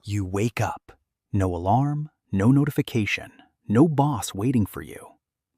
You wake up. No alarm, no notification, no boss waiting for you.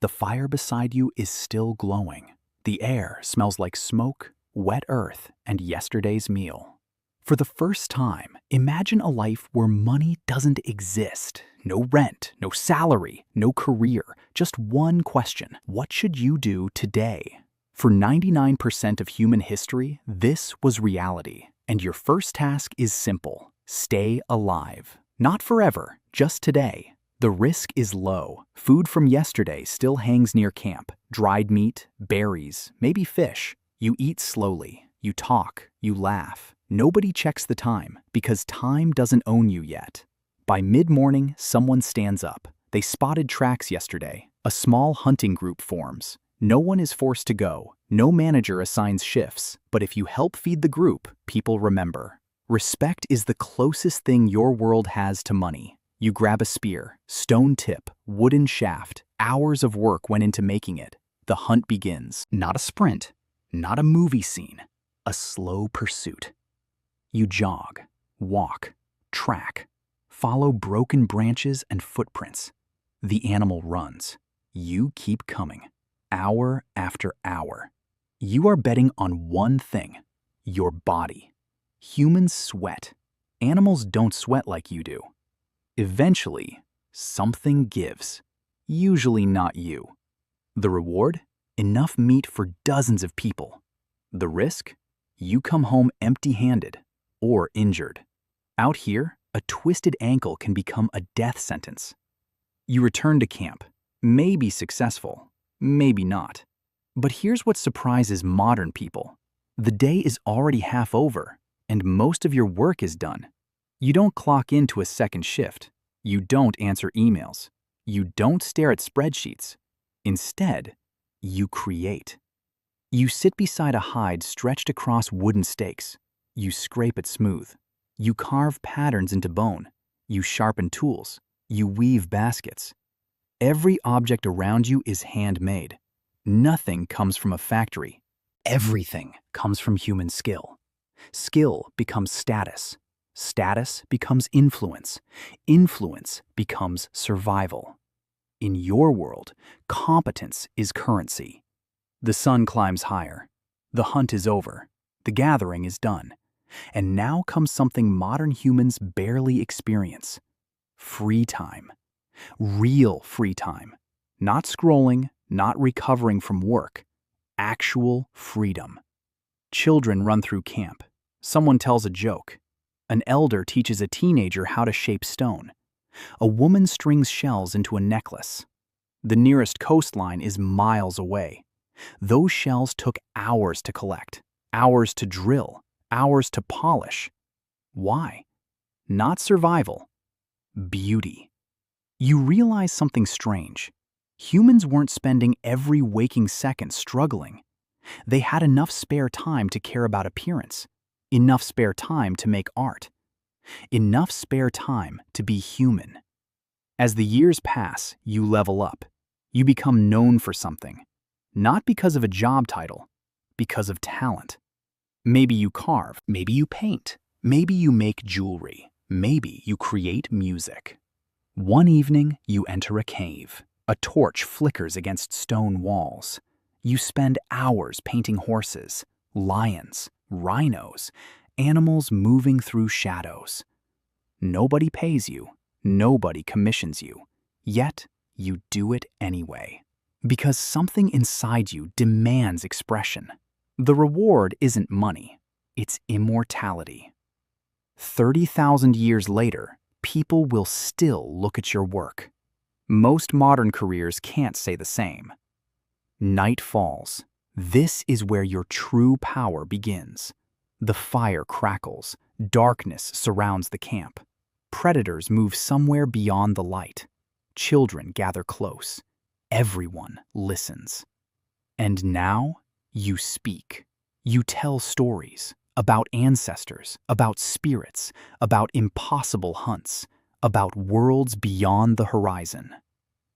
The fire beside you is still glowing. The air smells like smoke, wet earth, and yesterday's meal. For the first time, imagine a life where money doesn't exist. No rent, no salary, no career. Just one question: what should you do today? For 99% of human history, this was reality. And your first task is simple: stay alive. Not forever, just today. The risk is low. Food from yesterday still hangs near camp. Dried meat, berries, maybe fish. You eat slowly. You talk. You laugh. Nobody checks the time, because time doesn't own you yet. By mid-morning, someone stands up. They spotted tracks yesterday. A small hunting group forms. No one is forced to go. No manager assigns shifts. But if you help feed the group, people remember. Respect is the closest thing your world has to money. You grab a spear, stone tip, wooden shaft. Hours of work went into making it. The hunt begins. Not a sprint, not a movie scene, a slow pursuit. You jog, walk, track, follow broken branches and footprints. The animal runs. You keep coming, hour after hour. You are betting on one thing: your body. Humans sweat. Animals don't sweat like you do. Eventually, something gives. Usually not you. The reward? Enough meat for dozens of people. The risk? You come home empty-handed or injured. Out here, a twisted ankle can become a death sentence. You return to camp. Maybe successful, maybe not. But here's what surprises modern people. The day is already half over, and most of your work is done. You don't clock into a second shift. You don't answer emails. You don't stare at spreadsheets. Instead, you create. You sit beside a hide stretched across wooden stakes. You scrape it smooth. You carve patterns into bone. You sharpen tools. You weave baskets. Every object around you is handmade. Nothing comes from a factory. Everything comes from human skill. Skill becomes status. Status becomes influence. Influence becomes survival. In your world, competence is currency. The sun climbs higher. The hunt is over. The gathering is done. And now comes something modern humans barely experience: free time. Real free time. Not scrolling, not recovering from work. Actual freedom. Children run through camp. Someone tells a joke. An elder teaches a teenager how to shape stone. A woman strings shells into a necklace. The nearest coastline is miles away. Those shells took hours to collect, hours to drill, hours to polish. Why? Not survival. Beauty. You realize something strange. Humans weren't spending every waking second struggling. They had enough spare time to care about appearance, enough spare time to make art, enough spare time to be human. As the years pass, you level up. You become known for something, not because of a job title, because of talent. Maybe you carve, maybe you paint, maybe you make jewelry, maybe you create music. One evening, you enter a cave. A torch flickers against stone walls. You spend hours painting horses, lions, rhinos, animals moving through shadows. Nobody pays you, nobody commissions you, yet you do it anyway. Because something inside you demands expression. The reward isn't money, it's immortality. 30,000 years later, people will still look at your work. Most modern careers can't say the same. Night falls. This is where your true power begins. The fire crackles. Darkness surrounds the camp. Predators move somewhere beyond the light. Children gather close. Everyone listens. And now you speak. You tell stories about ancestors, about spirits, about impossible hunts, about worlds beyond the horizon.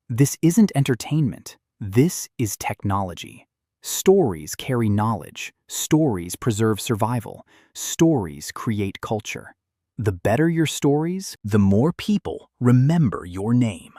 This isn't entertainment. This is technology. Stories carry knowledge. Stories preserve survival. Stories create culture. The better your stories, the more people remember your name.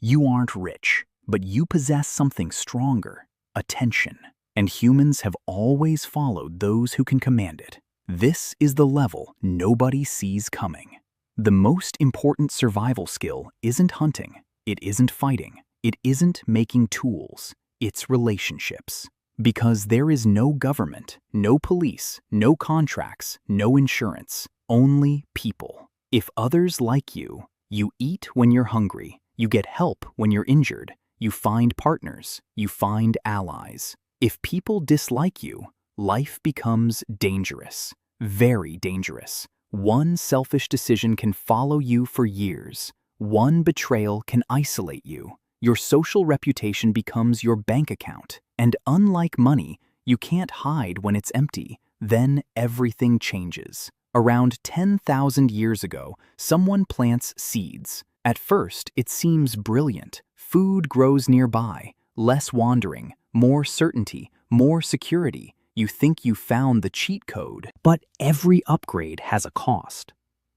You aren't rich, but you possess something stronger: attention. And humans have always followed those who can command it. This is the level nobody sees coming. The most important survival skill isn't hunting, it isn't fighting, it isn't making tools, it's relationships. Because there is no government, no police, no contracts, no insurance, only people. If others like you, you eat when you're hungry, you get help when you're injured, you find partners, you find allies. If people dislike you, life becomes dangerous, very dangerous. One selfish decision can follow you for years. One betrayal can isolate you. Your social reputation becomes your bank account. And unlike money, you can't hide when it's empty. Then everything changes. Around 10,000 years ago, someone plants seeds. At first, it seems brilliant. Food grows nearby, less wandering, more certainty, more security. You think you found the cheat code. But every upgrade has a cost.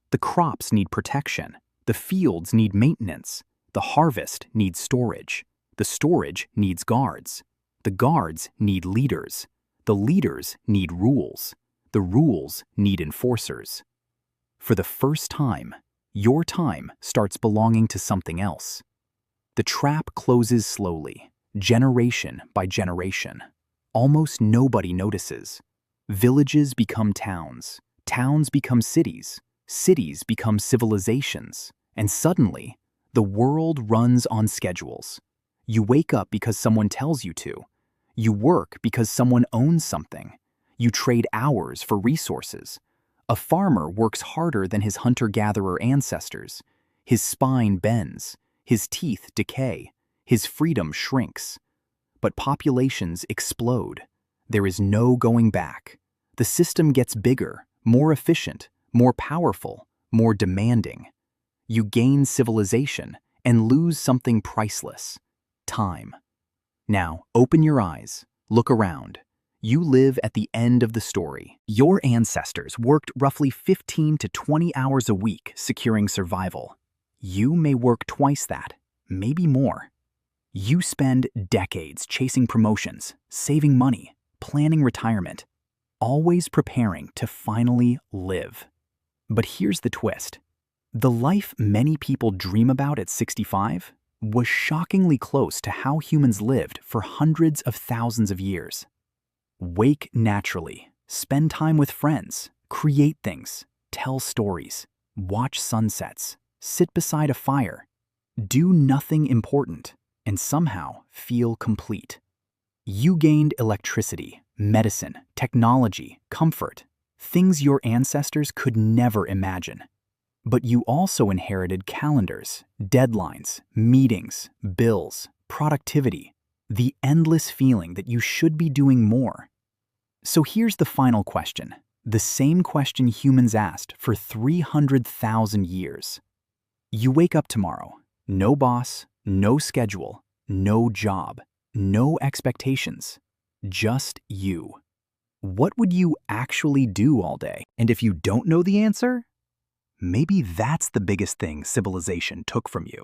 The crops need protection. The fields need maintenance. The harvest needs storage. The storage needs guards. The guards need leaders. The leaders need rules. The rules need enforcers. For the first time, your time starts belonging to something else. The trap closes slowly, generation by generation. Almost nobody notices. Villages become towns. Towns become cities. Cities become civilizations. And suddenly, the world runs on schedules. You wake up because someone tells you to. You work because someone owns something. You trade hours for resources. A farmer works harder than his hunter-gatherer ancestors. His spine bends. His teeth decay. His freedom shrinks. But populations explode. There is no going back. The system gets bigger, more efficient, more powerful, more demanding. You gain civilization and lose something priceless: time. Now, open your eyes, look around. You live at the end of the story. Your ancestors worked roughly 15 to 20 hours a week securing survival. You may work twice that, maybe more. You spend decades chasing promotions, saving money, planning retirement, always preparing to finally live. But here's the twist. The life many people dream about at 65 was shockingly close to how humans lived for hundreds of thousands of years. Wake naturally, spend time with friends, create things, tell stories, watch sunsets, sit beside a fire, do nothing important, and somehow feel complete. You gained electricity, medicine, technology, comfort, things your ancestors could never imagine. But you also inherited calendars, deadlines, meetings, bills, productivity, the endless feeling that you should be doing more. So here's the final question, the same question humans asked for 300,000 years. You wake up tomorrow, no boss, no schedule, no job, no expectations, just you. What would you actually do all day? And if you don't know the answer, maybe that's the biggest thing civilization took from you.